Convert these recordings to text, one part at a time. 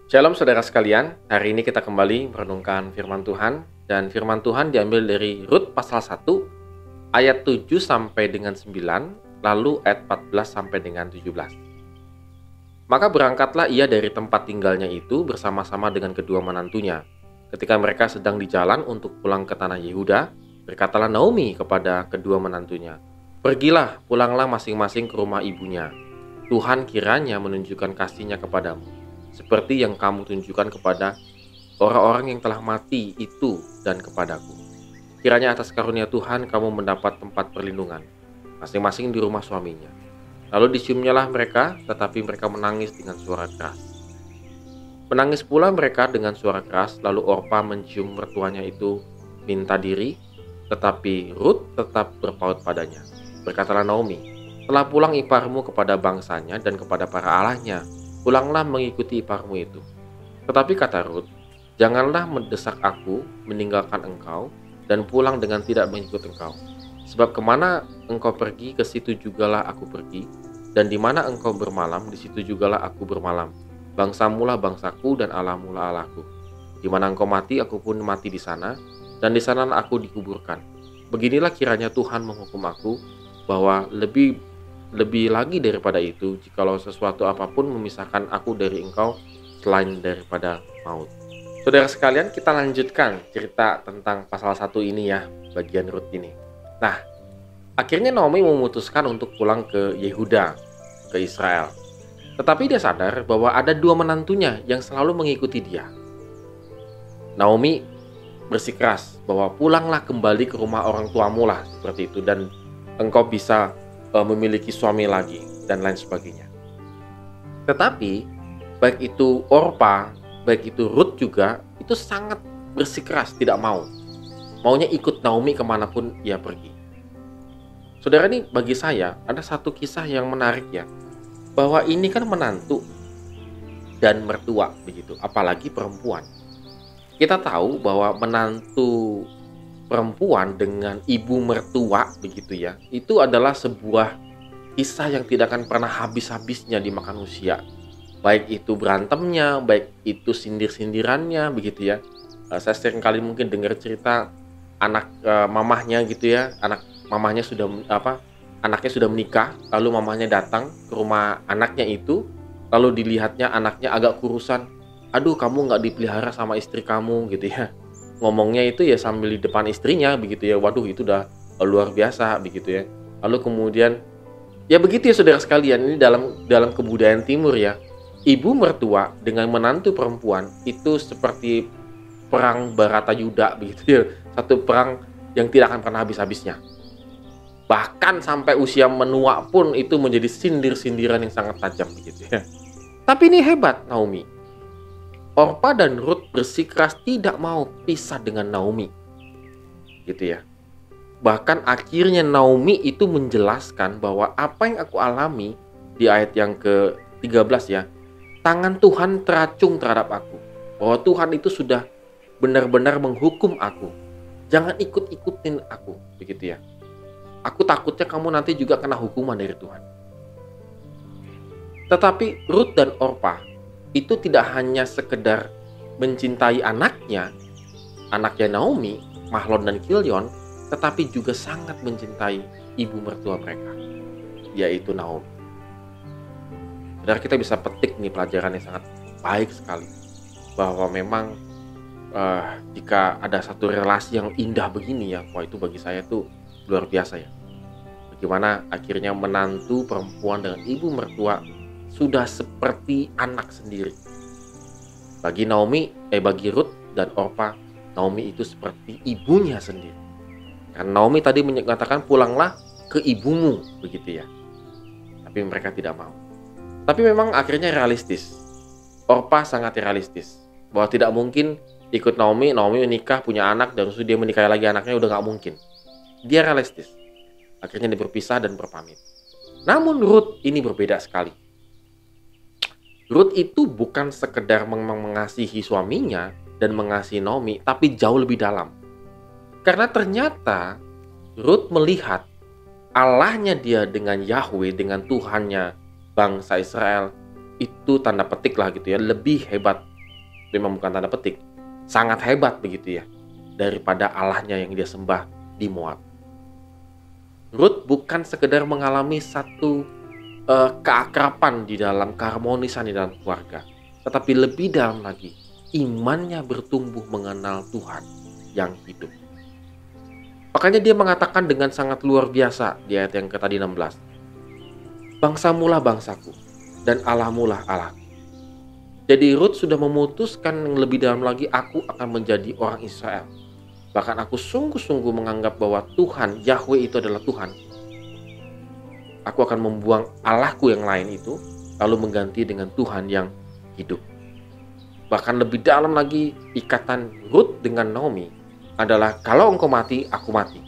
Shalom saudara sekalian, hari ini kita kembali merenungkan firman Tuhan, dan firman Tuhan diambil dari Rut pasal 1 ayat 7 sampai dengan 9, lalu ayat 14 sampai dengan 17. Maka berangkatlah ia dari tempat tinggalnya itu bersama-sama dengan kedua menantunya. Ketika mereka sedang di jalan untuk pulang ke tanah Yehuda, berkatalah Naomi kepada kedua menantunya, "Pergilah, pulanglah masing-masing ke rumah ibunya. Tuhan kiranya menunjukkan kasih-Nya kepadamu, seperti yang kamu tunjukkan kepada orang-orang yang telah mati itu dan kepadaku. Kiranya atas karunia Tuhan kamu mendapat tempat perlindungan, masing-masing di rumah suaminya." Lalu diciumnyalah mereka, tetapi mereka menangis dengan suara keras. Menangis pula mereka dengan suara keras, lalu Orpa mencium mertuanya itu minta diri, tetapi Rut tetap berpaut padanya. Berkatalah Naomi, "Telah pulang iparmu kepada bangsanya dan kepada para allahnya. Pulanglah mengikuti iparmu itu." Tetapi kata Rut, "Janganlah mendesak aku meninggalkan engkau dan pulang dengan tidak mengikut engkau. Sebab kemana engkau pergi, ke situ jugalah aku pergi, dan di mana engkau bermalam, di situ jugalah aku bermalam. Bangsamulah bangsaku dan Allahmulah Allahku. Di mana engkau mati, aku pun mati di sana, dan di sanalah aku dikuburkan. Beginilah kiranya Tuhan menghukum aku, bahwa lebih lagi daripada itu, jikalau sesuatu apapun memisahkan aku dari engkau selain daripada maut." Saudara sekalian, kita lanjutkan cerita tentang pasal 1 ini ya, bagian Rut ini. Nah, akhirnya Naomi memutuskan untuk pulang ke Yehuda, ke Israel. Tetapi dia sadar bahwa ada dua menantunya yang selalu mengikuti dia. Naomi bersikeras bahwa pulanglah kembali ke rumah orang tuamu lah, seperti itu, dan engkau bisa memiliki suami lagi, dan lain sebagainya. Tetapi, baik itu Orpa, baik itu Rut juga, itu sangat bersikeras tidak mau. Maunya ikut Naomi kemanapun ia pergi. Saudara, ini bagi saya ada satu kisah yang menarik ya, bahwa ini kan menantu dan mertua begitu, apalagi perempuan. Kita tahu bahwa menantu perempuan dengan ibu mertua begitu ya, itu adalah sebuah kisah yang tidak akan pernah habis-habisnya dimakan usia. Baik itu berantemnya, baik itu sindir-sindirannya begitu ya. Saya sering kali mungkin dengar cerita anak mamahnya gitu ya, anak mamahnya anaknya sudah menikah, lalu mamahnya datang ke rumah anaknya itu, lalu dilihatnya anaknya agak kurusan. "Aduh, kamu nggak dipelihara sama istri kamu," gitu ya. Ngomongnya itu ya sambil di depan istrinya begitu ya. Waduh, itu udah luar biasa begitu ya. Lalu kemudian ya begitu ya saudara sekalian, ini dalam kebudayaan timur ya. Ibu mertua dengan menantu perempuan itu seperti perang Baratayuda begitu ya. Satu perang yang tidak akan pernah habis-habisnya. Bahkan sampai usia menua pun itu menjadi sindir-sindiran yang sangat tajam begitu ya. Tapi ini hebat Naomi. Orpa dan Rut bersikeras tidak mau pisah dengan Naomi. Gitu ya. Bahkan akhirnya Naomi itu menjelaskan bahwa apa yang aku alami di ayat yang ke-13 ya, tangan Tuhan teracung terhadap aku. Bahwa Tuhan itu sudah benar-benar menghukum aku. Jangan ikut-ikutin aku, begitu ya. Aku takutnya kamu nanti juga kena hukuman dari Tuhan. Tetapi Rut dan Orpa itu tidak hanya sekedar mencintai anaknya Naomi, Mahlon dan Kilion, tetapi juga sangat mencintai ibu mertua mereka, yaitu Naomi. Saudara, kita bisa petik nih pelajaran yang sangat baik sekali, bahwa memang jika ada satu relasi yang indah begini ya, wah itu bagi saya tuh luar biasa ya. Bagaimana akhirnya menantu perempuan dengan ibu mertua sudah seperti anak sendiri. Bagi Rut dan Orpa, Naomi itu seperti ibunya sendiri. Karena Naomi tadi mengatakan pulanglah ke ibumu begitu ya. Tapi mereka tidak mau. Tapi memang akhirnya realistis. Orpa sangat realistis bahwa tidak mungkin ikut Naomi menikah, punya anak, dan terus dia menikahi lagi anaknya, udah gak mungkin. Dia realistis. Akhirnya dia berpisah dan berpamit. Namun Rut ini berbeda sekali. Rut itu bukan sekedar mengasihi suaminya dan mengasihi Naomi, tapi jauh lebih dalam. Karena ternyata Rut melihat Allahnya dia dengan Yahweh, dengan Tuhannya bangsa Israel, itu tanda petik lah gitu ya, lebih hebat memang bukan tanda petik, sangat hebat begitu ya, daripada Allahnya yang dia sembah di Moab. Rut bukan sekedar mengalami satu keakraban di dalam, keharmonisan di dalam keluarga, tetapi lebih dalam lagi, imannya bertumbuh mengenal Tuhan yang hidup. Makanya dia mengatakan dengan sangat luar biasa di ayat yang tadi 16. Bangsamulah bangsaku, dan Allahmulah Allahku. Jadi Rut sudah memutuskan yang lebih dalam lagi, aku akan menjadi orang Israel. Bahkan aku sungguh-sungguh menganggap bahwa Tuhan, Yahweh itu adalah Tuhan. Aku akan membuang Allahku yang lain itu, lalu mengganti dengan Tuhan yang hidup. Bahkan lebih dalam lagi, ikatan Rut dengan Naomi adalah kalau engkau mati, aku mati.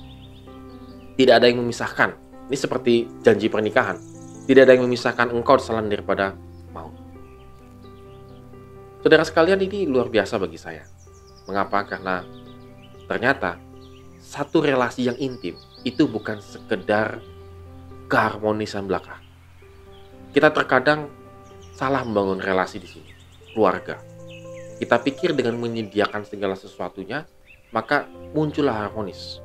Tidak ada yang memisahkan. Ini seperti janji pernikahan. Tidak ada yang memisahkan engkau selain daripada maut. Saudara sekalian, ini luar biasa bagi saya. Mengapa? Karena ternyata satu relasi yang intim itu bukan sekedar keharmonisan belaka. Kita terkadang salah membangun relasi di sini, keluarga. Kita pikir dengan menyediakan segala sesuatunya, maka muncullah harmonis.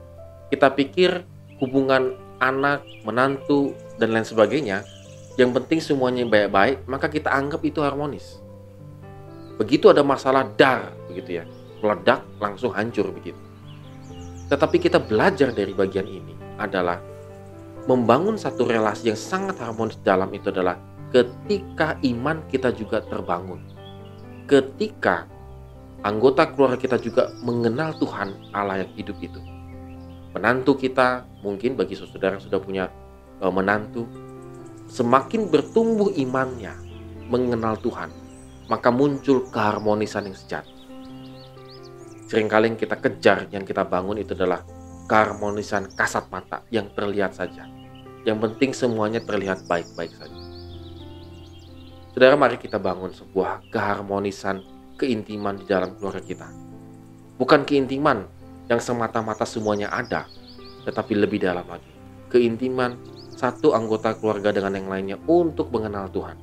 Kita pikir hubungan anak, menantu, dan lain sebagainya, yang penting semuanya baik-baik, maka kita anggap itu harmonis. Begitu ada masalah begitu ya, meledak langsung hancur begitu. Tetapi kita belajar dari bagian ini adalah membangun satu relasi yang sangat harmonis dalam itu adalah ketika iman kita juga terbangun. Ketika anggota keluarga kita juga mengenal Tuhan Allah yang hidup itu. Menantu kita, mungkin bagi saudara yang sudah punya menantu, semakin bertumbuh imannya mengenal Tuhan, maka muncul keharmonisan yang sejati. Seringkali yang kita kejar, yang kita bangun itu adalah keharmonisan kasat mata yang terlihat saja. Yang penting semuanya terlihat baik-baik saja. Saudara, mari kita bangun sebuah keharmonisan, keintiman di dalam keluarga kita. Bukan keintiman yang semata-mata semuanya ada, tetapi lebih dalam lagi. Keintiman satu anggota keluarga dengan yang lainnya untuk mengenal Tuhan.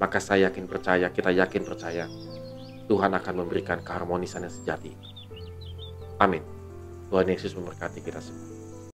Maka saya yakin percaya, kita yakin percaya, Tuhan akan memberikan keharmonisan yang sejati. Amin. Tuhan Yesus memberkati kita semua.